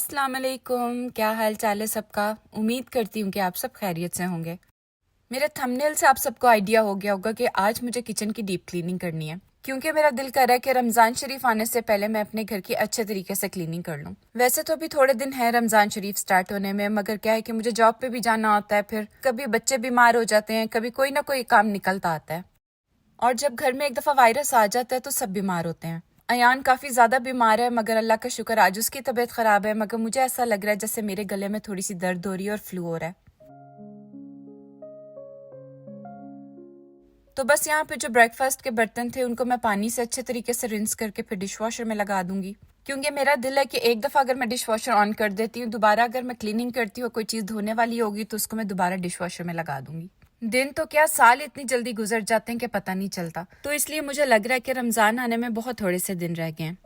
अस्सलाम वालेकुम, क्या हाल चाल है सबका। उम्मीद करती हूँ कि आप सब खैरियत से होंगे। मेरे थंबनेल से आप सबको आइडिया हो गया होगा कि आज मुझे किचन की डीप क्लीनिंग करनी है, क्योंकि मेरा दिल कर रहा है कि रमज़ान शरीफ आने से पहले मैं अपने घर की अच्छे तरीके से क्लीनिंग कर लूँ। वैसे तो अभी थोड़े दिन है रमज़ान शरीफ स्टार्ट होने में, मगर क्या है कि मुझे जॉब पे भी जाना होता है, फिर कभी बच्चे बीमार हो जाते हैं, कभी कोई ना कोई काम निकलता आता है। और जब घर में एक दफ़ा वायरस आ जाता है तो सब बीमार होते हैं। अयान काफ़ी ज़्यादा बीमार है, मगर अल्लाह का शुक्र आज उसकी तबीयत ख़राब है, मगर मुझे ऐसा लग रहा है जैसे मेरे गले में थोड़ी सी दर्द हो रही है और फ्लू हो रहा है। तो बस यहाँ पे जो ब्रेकफास्ट के बर्तन थे उनको मैं पानी से अच्छे तरीके से रिंस करके फिर डिश वॉशर में लगा दूंगी, क्योंकि मेरा दिल है कि एक दफ़ा अगर मैं डिश वॉशर ऑन कर देती हूँ, दोबारा अगर मैं क्लीनिंग करती हूँ, कोई चीज़ धोने वाली होगी तो उसको मैं दोबारा डिश वॉशर में लगा दूंगी। दिन तो क्या, साल इतनी जल्दी गुजर जाते हैं कि पता नहीं चलता। तो इसलिए मुझे लग रहा है कि रमज़ान आने में बहुत थोड़े से दिन रह गए हैं।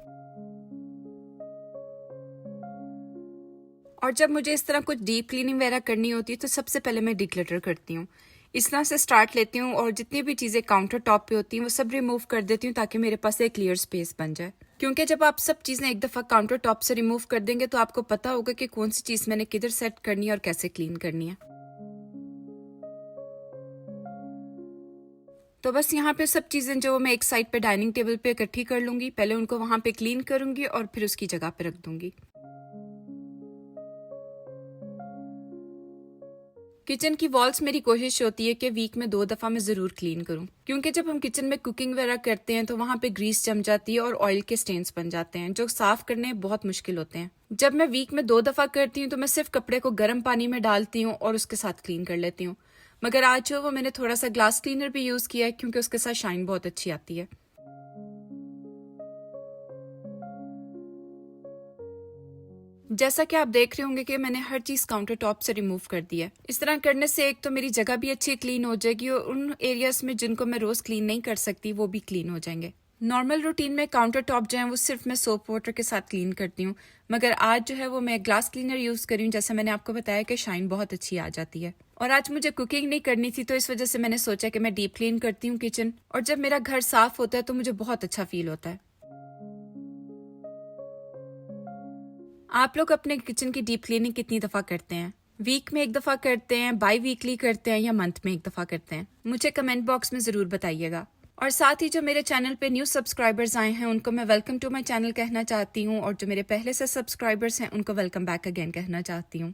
और जब मुझे इस तरह कुछ डीप क्लीनिंग वगैरह करनी होती है तो सबसे पहले मैं डिक्लटर करती हूँ। इस तरह से स्टार्ट लेती हूँ और जितनी भी चीज़ें काउंटर टॉप पे होती हैं वो सब रिमूव कर देती हूँ, ताकि मेरे पास एक क्लियर स्पेस बन जाए। क्योंकि जब आप सब चीज़ें एक दफ़ा काउंटर टॉप से रिमूव कर देंगे तो आपको पता होगा कि कौन सी चीज़ मैंने किधर सेट करनी है और कैसे क्लीन करनी है। तो बस यहाँ पे सब चीज़ें जो मैं एक साइड पे डाइनिंग टेबल पे इकट्ठी कर लूँगी, पहले उनको वहाँ पे क्लीन करूँगी और फिर उसकी जगह पे रख दूँगी। किचन की वॉल्स मेरी कोशिश होती है कि वीक में 2 दफ़ा मैं ज़रूर क्लीन करूं, क्योंकि जब हम किचन में कुकिंग वगैरह करते हैं तो वहाँ पे ग्रीस जम जाती है और ऑयल के स्टेन्स बन जाते हैं जो साफ करने बहुत मुश्किल होते हैं। जब मैं वीक में 2 दफ़ा करती हूँ तो मैं सिर्फ कपड़े को गर्म पानी में डालती हूँ और उसके साथ क्लीन कर लेती हूँ। मगर आज जो वो मैंने थोड़ा सा ग्लास क्लीनर भी यूज़ किया है, क्योंकि उसके साथ शाइन बहुत अच्छी आती है। जैसा कि आप देख रहे होंगे कि मैंने हर चीज काउंटर टॉप से रिमूव कर दिया है। इस तरह करने से एक तो मेरी जगह भी अच्छी क्लीन हो जाएगी और उन एरियाज में जिनको मैं रोज क्लीन नहीं कर सकती वो भी क्लीन हो जाएंगे। नॉर्मल रूटीन में काउंटर टॉप जो है वो सिर्फ मैं सोप वाटर के साथ क्लीन करती हूँ, मगर आज जो है वो मैं ग्लास क्लीनर यूज करी हूँ। जैसे मैंने आपको बताया कि शाइन बहुत अच्छी आ जाती है। और आज मुझे कुकिंग नहीं करनी थी तो इस वजह से मैंने सोचा कि मैं डीप क्लीन करती हूँ किचन, और जब मेरा घर साफ होता है तो मुझे बहुत अच्छा फील होता है। आप लोग अपने किचन की डीप क्लीनिंग कितनी दफ़ा करते हैं? वीक में 1 दफ़ा करते हैं, बाई वीकली करते हैं या मंथ में 1 दफ़ा करते हैं? मुझे कमेंट बॉक्स में ज़रूर बताइएगा। और साथ ही जो मेरे चैनल पे न्यू सब्सक्राइबर्स आए हैं उनको मैं वेलकम टू माय चैनल कहना चाहती हूँ, और जो मेरे पहले से सब्सक्राइबर्स हैं उनको वेलकम बैक अगेन कहना चाहती हूँ।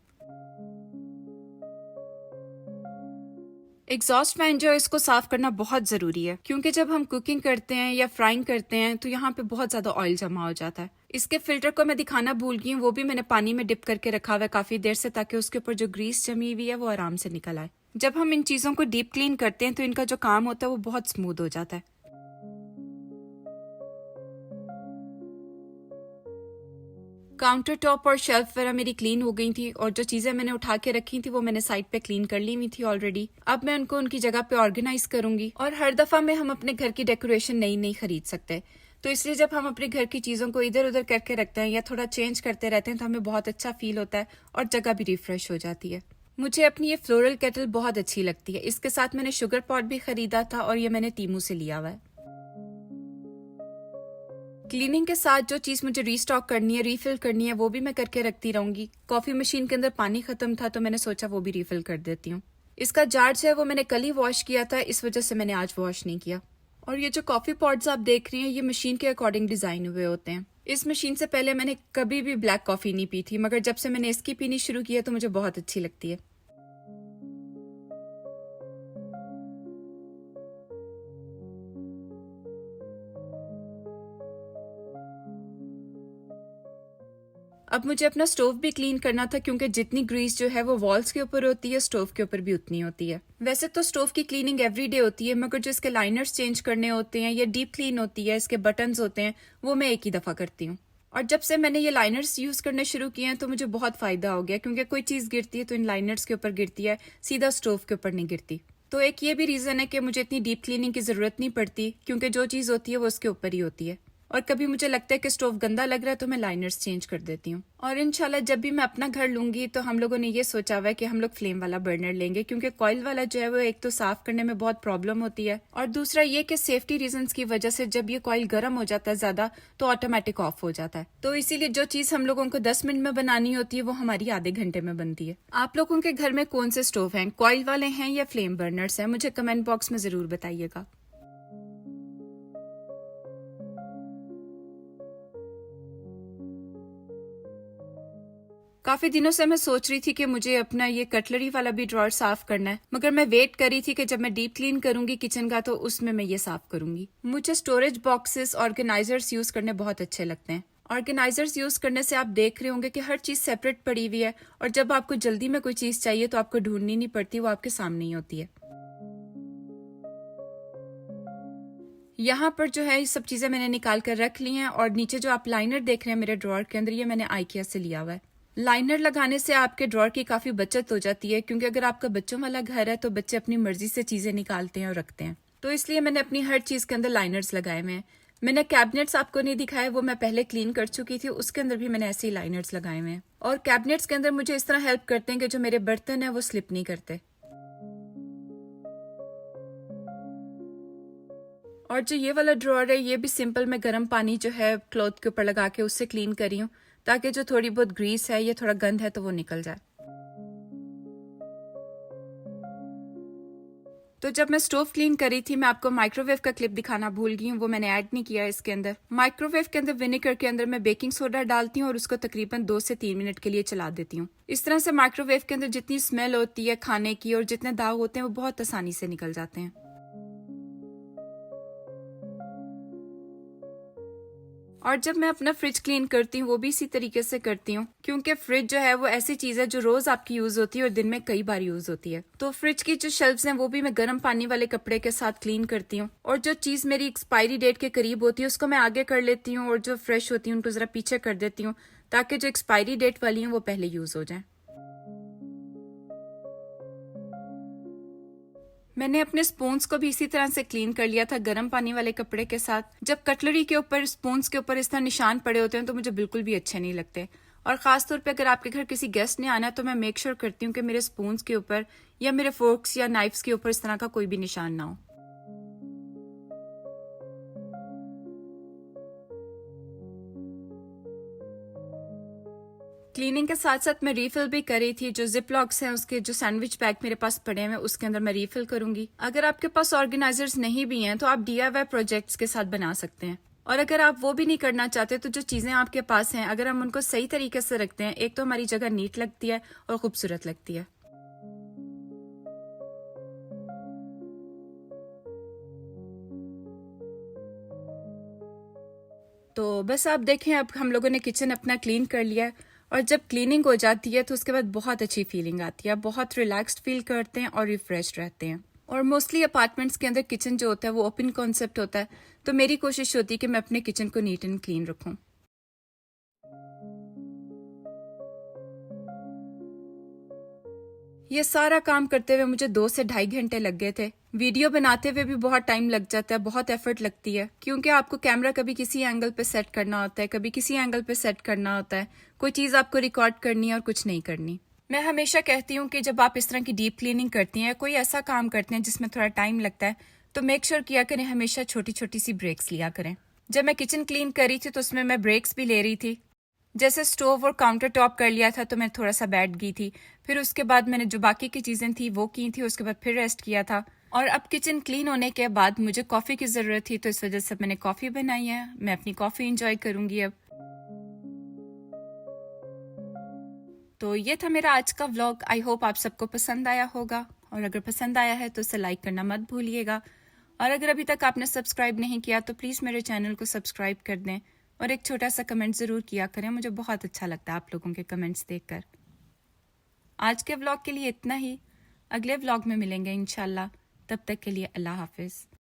एग्जॉस्ट फैन जो है इसको साफ करना बहुत ज़रूरी है, क्योंकि जब हम कुकिंग करते हैं या फ्राइंग करते हैं तो यहाँ पे बहुत ज़्यादा ऑयल जमा हो जाता है। इसके फिल्टर को मैं दिखाना भूल गई हूँ, वो भी मैंने पानी में डिप करके रखा हुआ है काफ़ी देर से, ताकि उसके ऊपर जो ग्रीस जमी हुई है वो आराम से निकल आए। जब हम इन चीज़ों को डीप क्लीन करते हैं तो इनका जो काम होता है वो बहुत स्मूथ हो जाता है। काउंटर टॉप और शेल्फ वगैरह मेरी क्लीन हो गई थी, और जो चीज़ें मैंने उठा के रखी थी वो मैंने साइड पे क्लीन कर ली हुई थी ऑलरेडी। अब मैं उनको उनकी जगह पे ऑर्गेनाइज करूंगी। और हर दफ़ा में हम अपने घर की डेकोरेशन नई नई खरीद सकते, तो इसलिए जब हम अपने घर की चीज़ों को इधर उधर करके रखते हैं या थोड़ा चेंज करते रहते हैं तो हमें बहुत अच्छा फील होता है और जगह भी रिफ्रेश हो जाती है। मुझे अपनी ये फ्लोरल केटल बहुत अच्छी लगती है। इसके साथ मैंने शुगर पॉट भी खरीदा था और ये मैंने तीमू से लिया हुआ है। क्लीनिंग के साथ जो चीज़ मुझे रीस्टॉक करनी है, रीफिल करनी है, वो भी मैं करके रखती रहूंगी। कॉफ़ी मशीन के अंदर पानी खत्म था तो मैंने सोचा वो भी रीफिल कर देती हूँ। इसका जार जो है वो मैंने कल ही वॉश किया था, इस वजह से मैंने आज वॉश नहीं किया। और ये जो कॉफ़ी पॉट्स आप देख रही हैं ये मशीन के अकॉर्डिंग डिज़ाइन हुए होते हैं। इस मशीन से पहले मैंने कभी भी ब्लैक कॉफ़ी नहीं पी थी, मगर जब से मैंने इसकी पीनी शुरू की है तो मुझे बहुत अच्छी लगती है। अब मुझे अपना स्टोव भी क्लीन करना था, क्योंकि जितनी ग्रीस जो है वो वॉल्स के ऊपर होती है, स्टोव के ऊपर भी उतनी होती है। वैसे तो स्टोव की क्लीनिंग एवरीडे होती है, मगर जो इसके लाइनर्स चेंज करने होते हैं या डीप क्लीन होती है, इसके बटन्स होते हैं, वो मैं एक ही दफ़ा करती हूँ। और जब से मैंने ये लाइनर्स यूज़ करने शुरू किए हैं तो मुझे बहुत फ़ायदा हो गया, क्योंकि कोई चीज़ गिरती है तो इन लाइनर्स के ऊपर गिरती है, सीधा स्टोव के ऊपर नहीं गिरती। तो एक ये भी रीज़न है कि मुझे इतनी डीप क्लीनिंग की ज़रूरत नहीं पड़ती, क्योंकि जो चीज़ होती है वो उसके ऊपर ही होती है। और कभी मुझे लगता है कि स्टोव गंदा लग रहा है तो मैं लाइनर्स चेंज कर देती हूँ। और इंशाल्लाह जब भी मैं अपना घर लूंगी तो हम लोगों ने ये सोचा हुआ है कि हम लोग फ्लेम वाला बर्नर लेंगे, क्योंकि कॉइल वाला जो है वो एक तो साफ करने में बहुत प्रॉब्लम होती है, और दूसरा ये कि सेफ्टी रीजंस की वजह से जब ये कॉइल गर्म हो जाता है ज्यादा तो ऑटोमेटिक ऑफ हो जाता है। तो इसीलिए जो चीज हम लोगों को 10 मिनट में बनानी होती है वो हमारी आधे घंटे में बनती है। आप लोगों के घर में कौन से स्टोव हैं, कॉइल वाले हैं या फ्लेम बर्नर्स हैं? मुझे कमेंट बॉक्स में जरूर बताइएगा। काफी दिनों से मैं सोच रही थी कि मुझे अपना ये कटलरी वाला भी ड्रॉर साफ करना है, मगर मैं वेट कर रही थी कि जब मैं डीप क्लीन करूंगी किचन का तो उसमें मैं ये साफ करूंगी। मुझे स्टोरेज बॉक्सेस ऑर्गेनाइजर्स यूज करने बहुत अच्छे लगते हैं। ऑर्गेनाइजर्स यूज करने से आप देख रहे होंगे कि हर चीज सेपरेट पड़ी हुई है, और जब आपको जल्दी में कोई चीज चाहिए तो आपको ढूंढनी नहीं पड़ती, वो आपके सामने ही होती है। यहाँ पर जो है ये सब चीजें मैंने निकाल कर रख ली हैं, और नीचे जो आप लाइनर देख रहे हैं मेरे ड्रॉर के अंदर, ये मैंने आइकिया से लिया हुआ है। लाइनर लगाने से आपके ड्रॉर की काफी बचत हो जाती है, क्योंकि अगर आपका बच्चों वाला घर है तो बच्चे अपनी मर्जी से चीजें निकालते हैं और रखते हैं, तो इसलिए मैंने अपनी हर चीज के अंदर लाइनर्स लगाए हुए हैं। मैंने कैबिनेट्स आपको नहीं दिखाए, वो मैं पहले क्लीन कर चुकी थी, उसके अंदर भी मैंने ऐसे ही लाइनर्स लगाए हुए हैं। और कैबिनेट्स के अंदर मुझे इस तरह हेल्प करते हैं कि जो मेरे बर्तन है वो स्लिप नहीं करते। और जो ये वाला ड्रॉर है ये भी सिंपल मैं गर्म पानी जो है क्लॉथ के ऊपर लगा के उससे क्लीन करी हूँ, ताकि जो थोड़ी बहुत ग्रीस है या थोड़ा गंद है तो वो निकल जाए। तो जब मैं स्टोव क्लीन करी थी मैं आपको माइक्रोवेव का क्लिप दिखाना भूल गई हूँ, वो मैंने ऐड नहीं किया इसके अंदर। माइक्रोवेव के अंदर विनेगर के अंदर मैं बेकिंग सोडा डालती हूँ और उसको तकरीबन 2 से 3 मिनट के लिए चला देती हूँ। इस तरह से माइक्रोवेव के अंदर जितनी स्मेल होती है खाने की और जितने दाग होते हैं वो बहुत आसानी से निकल जाते हैं। और जब मैं अपना फ्रिज क्लीन करती हूँ वो भी इसी तरीके से करती हूँ, क्योंकि फ्रिज जो है वो ऐसी चीज है जो रोज आपकी यूज होती है और दिन में कई बार यूज होती है। तो फ्रिज की जो शेल्फ्स हैं वो भी मैं गर्म पानी वाले कपड़े के साथ क्लीन करती हूँ, और जो चीज मेरी एक्सपायरी डेट के करीब होती है उसको मैं आगे कर लेती हूँ, और जो फ्रेश होती है उनको जरा पीछे कर देती हूँ, ताकि जो एक्सपायरी डेट वाली है वो पहले यूज हो जाए। मैंने अपने स्पून्स को भी इसी तरह से क्लीन कर लिया था गर्म पानी वाले कपड़े के साथ। जब कटलरी के ऊपर स्पून्स के ऊपर इस तरह निशान पड़े होते हैं तो मुझे बिल्कुल भी अच्छे नहीं लगते, और खासतौर पे अगर आपके घर किसी गेस्ट ने आना है तो मैं मेक श्योर करती हूँ कि मेरे स्पून्स के ऊपर या मेरे फोर्क्स या नाइफ्स के ऊपर इस तरह का कोई भी निशान ना हो। क्लीनिंग के साथ साथ मैं रीफिल भी करी थी। जो जिप लॉक्स हैं उसके जो सैंडविच बैग मेरे पास पड़े हैं उसके अंदर मैं रीफिल करूंगी। अगर आपके पास ऑर्गेनाइजर्स नहीं भी हैं तो आप DIY प्रोजेक्ट्स के साथ बना सकते हैं, और अगर आप वो भी नहीं करना चाहते तो जो चीजें आपके पास हैं अगर हम उनको सही तरीके से रखते हैं, एक तो हमारी जगह नीट लगती है और खूबसूरत लगती है। तो बस आप देखें अब हम लोगों ने किचन अपना क्लीन कर लिया है, और जब क्लीनिंग हो जाती है तो उसके बाद बहुत अच्छी फीलिंग आती है, बहुत रिलैक्स्ड फील करते हैं और रिफ्रेश रहते हैं। और मोस्टली अपार्टमेंट्स के अंदर किचन जो होता है वो ओपन कॉन्सेप्ट होता है, तो मेरी कोशिश होती है कि मैं अपने किचन को नीट एंड क्लीन रखूं। ये सारा काम करते हुए मुझे 2 से ढाई घंटे लग गए थे। वीडियो बनाते हुए भी बहुत टाइम लग जाता है, बहुत एफर्ट लगती है, क्योंकि आपको कैमरा कभी किसी एंगल पे सेट करना होता है, कभी किसी एंगल पे सेट करना होता है, कोई चीज आपको रिकॉर्ड करनी है और कुछ नहीं करनी। मैं हमेशा कहती हूँ कि जब आप इस तरह की डीप क्लीनिंग करती हैं, कोई ऐसा काम करते हैं जिसमें थोड़ा टाइम लगता है, तो मेक श्योर किया करें हमेशा छोटी छोटी सी ब्रेक्स लिया करें। जब मैं किचन क्लीन कर रही थी तो उसमें मैं ब्रेक्स भी ले रही थी। जैसे स्टोव और काउंटर टॉप कर लिया था तो मैं थोड़ा सा बैठ गई थी, फिर उसके बाद मैंने जो बाकी की चीजें थी वो की थी, उसके बाद फिर रेस्ट किया था। और अब किचन क्लीन होने के बाद मुझे कॉफी की जरूरत थी, तो इस वजह से मैंने कॉफी बनाई है। मैं अपनी कॉफी इंजॉय करूंगी अब। तो ये था मेरा आज का व्लॉग। आई होप आप सबको पसंद आया होगा, और अगर पसंद आया है तो उसे लाइक करना मत भूलिएगा, और अगर अभी तक आपने सब्सक्राइब नहीं किया तो प्लीज़ मेरे चैनल को सब्सक्राइब कर दें, और एक छोटा सा कमेंट ज़रूर किया करें, मुझे बहुत अच्छा लगता है आप लोगों के कमेंट्स देखकर। आज के व्लॉग के लिए इतना ही, अगले व्लॉग में मिलेंगे इंशाल्लाह। तब तक के लिए अल्लाह हाफिज़।